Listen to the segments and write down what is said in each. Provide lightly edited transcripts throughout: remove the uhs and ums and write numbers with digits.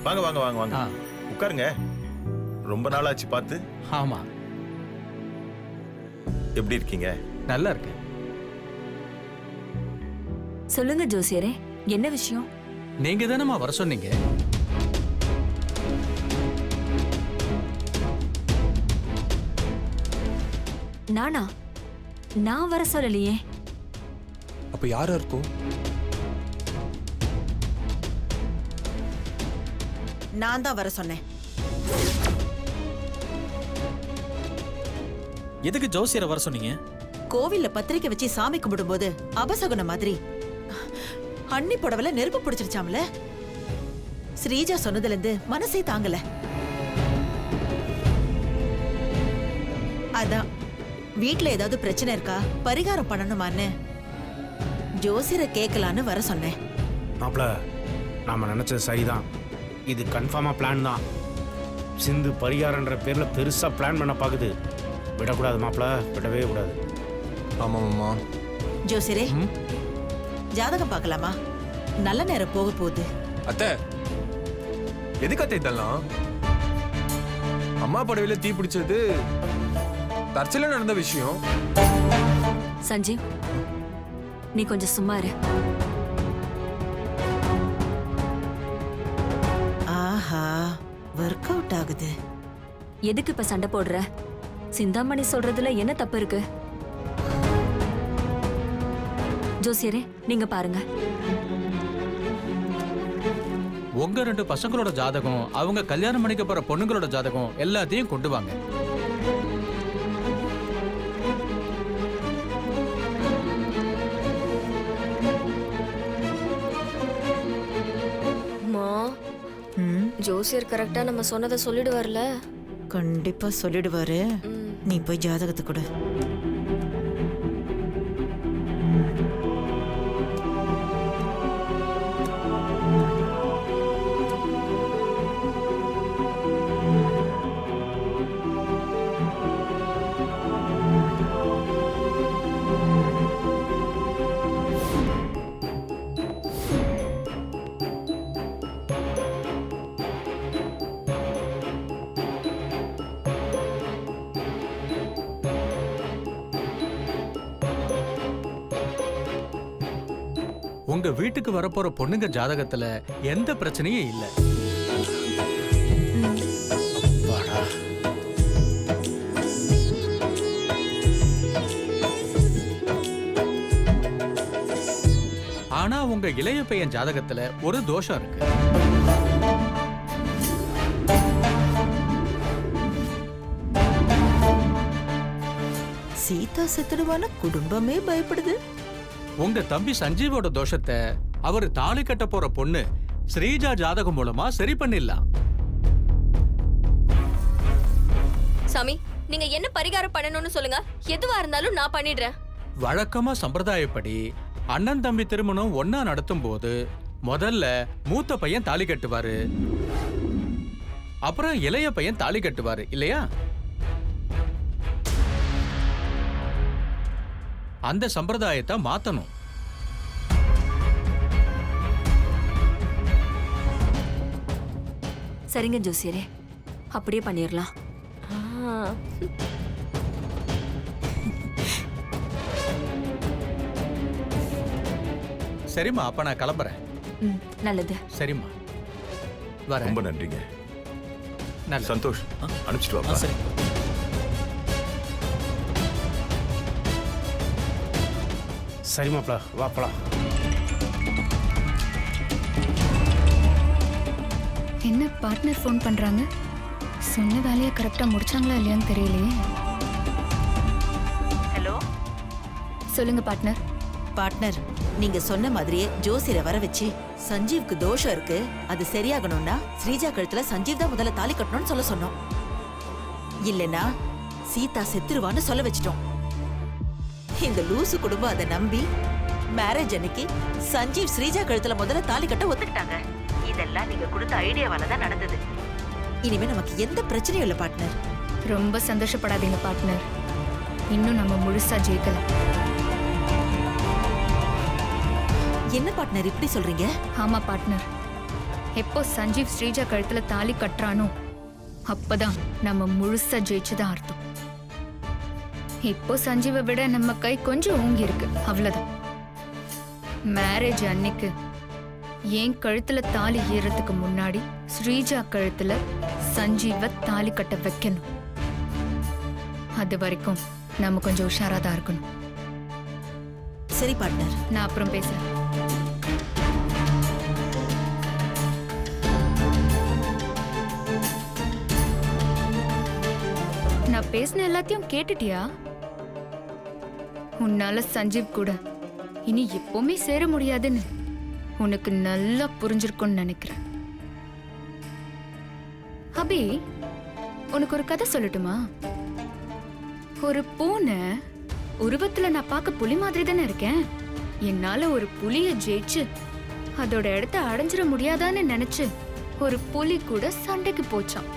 வாங்க வாங்க வாங்க வாங்க உட்காருங்க. ரொம்ப நாள் ஆச்சு பார்த்து. ஆமா. எப்படி இருக்கீங்க? நல்லா இருக்கு. சொல்லுங்க ஜோசியரே, என்ன விஷயம்? நீங்க தானம்மா வர சொன்னீங்க. நானா? நான் வர சொல்லலையே. அப்ப யாரா இருக்கும்? நான் தான் வர சொன்னேன். எதுக்கு ஜோசியரை வர சொன்னீங்க? கோவில்ல பத்திரிக்கை வச்சு சாமி கும்பிடும்போது அபசகுன மாதிரி அண்ணி புடவல நெருப்பு பிடிச்சிருச்சாம்ல. ஸ்ரீஜா சொன்னதுல இருந்து மனசே தாங்கல. அதான் வீட்ல ஏதாவது பிரச்சனை இருக்கா, பரிகாரம் பண்ணணுமான்னு ஜோசியரை கேட்கலான்னு வர சொன்னேன். மாப்பிள, நாம நினைச்சது சரிதான். இது கன்ஃபார்மா பிளான் தான். சிந்து பரிகாரன்ற பேர்ல பெருசா பிளான் பண்ண பாக்குது. விடக்கூடாது மாப்பிள, விடவே கூடாது. ஆமா மாமா. ஜோசியரே, ஜாதகம் பார்க்கலாமா? நல்ல நேரம் போக போகுது. அத்தை, எதுக்கு அத்தை இதெல்லாம்? அம்மா படவில தீ பிடிச்சது தற்செயலா நடந்த விஷயம். சஞ்சீவ், நீ கொஞ்சம் சும்மா இரு. ஆஹா, ஒர்க் அவுட் ஆகுது. எதுக்கு இப்ப சண்டை போடுற? சிந்தாமணி சொல்றதுல என்ன தப்பு இருக்கு? ஜோசியரே, நீங்க பாருங்க. உங்க 2 பசங்களோட ஜாதகம், அவங்க கல்யாணம் பண்ணிக்க போற பொண்ணுங்களோட ஜாதகம் எல்லாத்தையும் கொண்டு வாங்க. ஜோசியர் கரெக்டா நம்ம சொன்னதை சொல்லிடுவார்ல? கண்டிப்பா சொல்லிடுவாரு. நீ போய் ஜாதகத்தை கொடு. உங்க வீட்டுக்கு வரப்போற பொண்ணுங்க ஜாதகத்துல எந்த பிரச்சனையும் இல்ல. ஆனா உங்க இளைய பையன் ஜாதகத்துல ஒரு தோஷம் இருக்கு. சீதா செத்துடுவான குடும்பமே பயப்படுது. உங்க தம்பி சஞ்சீவோட தோஷத்தை அவர் தாலி கட்ட போற பொண்ணு ஸ்ரீஜா ஜாதகம் மூலமா சரி பண்ணிடலாம். சாமி, நீங்க என்ன பரிகாரம் பண்ணணும்னு சொல்லுங்க, எதுவா இருந்தாலும் நான் பண்ணிடுறேன். வழக்கமா சம்பிரதாயப்படி அண்ணன் தம்பி திருமணம் ஒன்னா நடத்தும் போது முதல்ல மூத்த பையன் தாலி கட்டுவாரு, அப்புறம் இளைய பையன் தாலி கட்டுவாரு இல்லையா? அந்த சம்பிரதாயத்தை மாத்தணும். சரிங்க ஜோசியரே, அப்படியே பண்ணிடலாம். சரிம்மா, அப்ப நான் கிளம்புறேன். நல்லது. சரிம்மா, வரேன். ரொம்ப நன்றிங்க. நல்லது. சந்தோஷ், அனுப்பிச்சிட்டு வா. சரி. சரி மாப்பிள, வா போலாம். என்ன பார்ட்னர் ஃபோன் பண்றாங்க? சொன்ன வேலையை கரெக்டா முடிச்சாங்களா இல்லையான்னு தெரியலையே. ஹலோ, சொல்லுங்க பார்ட்னர். பார்ட்னர், நீங்க சொன்ன மாதிரியே ஜோசியரை வர வச்சு சஞ்சீவுக்கு தோஷம் இருக்கு, அது சரியாகணும்னா ஸ்ரீஜா கழுத்துல சஞ்சீவ் தான் முதல்ல தாலி கட்டணும்னு சொல்ல சொன்னோம். இல்லைன்னா சீதா செத்துருவான்னு சொல்ல வச்சிட்டோம். இந்த லூசு குடும்பம் அதை நம்பி மேரேஜ் அன்னைக்கு சஞ்சீவ் ஸ்ரீஜா கழுத்துல முதல்ல தாலி கட்ட ஒத்துக்கிட்டாங்க. இதெல்லாம் நீங்க கொடுத்த ஐடியாவால தான் நடந்தது. இனிமே நமக்கு எந்த பிரச்சனையும் இல்ல பார்ட்னர். ரொம்ப சந்தோஷப்படாதீங்க பார்ட்னர், இன்னும் நம்ம முழுசா ஜெயிக்கல. என்ன பார்ட்னர் இப்படி சொல்றீங்க? ஆமா பார்ட்னர், எப்போ சஞ்சீவ் ஸ்ரீஜா கழுத்துல தாலி கட்டுறானோ அப்பதான் நம்ம முழுசா ஜெயிச்சுதான் அர்த்தம். இப்போ சஞ்சீவை விட நம்ம கை கொஞ்சம் ஓங்கி இருக்கு, அவ்வளவுதான். மேரேஜ் அன்னைக்கு என் கழுத்துல தாலி ஏறதுக்கு முன்னாடி ஸ்ரீஜா கழுத்துல சஞ்சீவ தாலி கட்ட வைக்கணும். அது வரைக்கும் நம்ம கொஞ்சம் உஷாராதான் இருக்கணும். சரி பார்ட்னர். நான் அப்புறம் பேசுறேன். நான் பேசின எல்லாத்தையும் கேட்டுட்டியா? உன்னால சஞ்சீவ் கூட இனி எப்பவுமே சேர முடியாதுன்னு உனக்கு நல்லா புரிஞ்சிருக்கும்னு நினைக்கிறேன். அபி, உனக்கு ஒரு கதை சொல்லட்டுமா? ஒரு பூனை உருவத்துல நான் பார்க்க புலி மாதிரி தானே இருக்கேன். என்னால ஒரு புலிய ஜெயிச்சு அதோட இடத்த அடைஞ்சிட முடியாதான்னு நினைச்சு ஒரு புலி கூட சண்டைக்கு போச்சான்.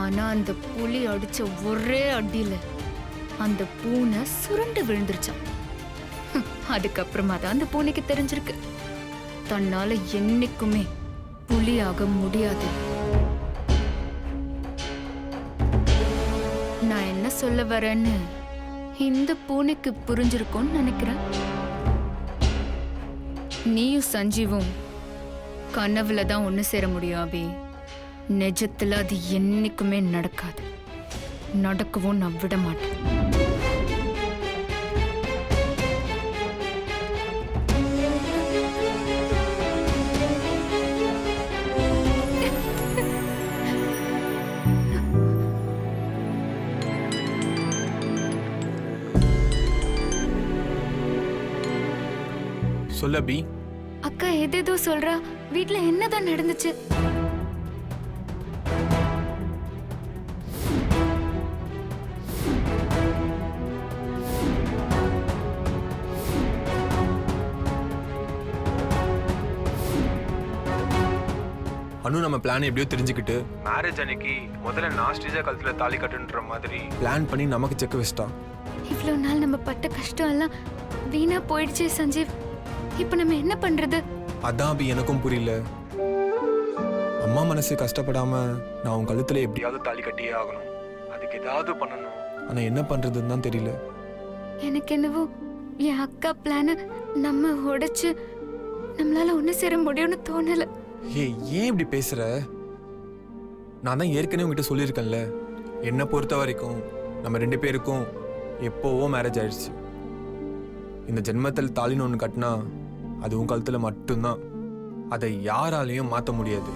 ஆனா அந்த புலி அடிச்ச ஒரே அடியில அந்த பூனை சுருண்டு விழுந்துருச்சான். அதுக்கப்புறமா தான் அந்த பூனைக்கு தெரிஞ்சிருக்கு தன்னால என்னைக்குமே புலியாக முடியாது. நான் என்ன சொல்ல வரேன்னு இந்த பூனைக்கு புரிஞ்சிருக்கும்னு நினைக்கிறேன். நீயும் சஞ்சீவும் கனவுல தான் ஒண்ணு சேர முடியும் அபி. நிஜத்துல அது என்னைக்குமே நடக்காது. நடக்கவும் நான் விட மாட்டேன். சொல்ல பி. அக்கா ஏதேதோ சொல்றா. வீட்ல என்னதான் நடந்துச்சு? அனு நம்ம பிளான் எப்படியோ தெரிஞ்சுக்கிட்டு மேரேஜ் அன்னைக்கு முதல்ல நான் ஸ்ரீஜா கழுத்துல தாலி கட்டுன்ற மாதிரி பிளான் பண்ணி நமக்கு செக் வச்சிட்டா. இவ்வளவு நாள் நம்ம பட்ட கஷ்டம் எல்லாம் வீணா போயிடுச்சே சஞ்சீவ். இப்ப நம்ம என்ன பண்றது? அதான் அபி எனக்கும் புரியல. அம்மா மனசு கஷ்டப்படாம நான் உன் கழுத்துல எப்படியாவது தாலி கட்டியே ஆகணும். அதுக்கு ஏதாவது பண்ணணும். ஆனா என்ன பண்றதுன்னு தான் தெரியல. எனக்கு என்னவோ என் அக்கா பிளான நம்ம உடைச்சு நம்மளால ஒண்ணு சேர முடியும்னு தோணல. ஏன் இப்படி பேசுற? நான் தான் ஏற்கனவே உங்ககிட்ட சொல்லியிருக்கேன்ல, என்னை பொறுத்த வரைக்கும் நம்ம 2 பேருக்கும் எப்போவோ மேரேஜ் ஆயிடுச்சு. இந்த ஜென்மத்தில் தாலின்னு ஒன்று கட்டினா அது உன் கழுத்துல மட்டும்தான். அதை யாராலையும் மாற்ற முடியாது.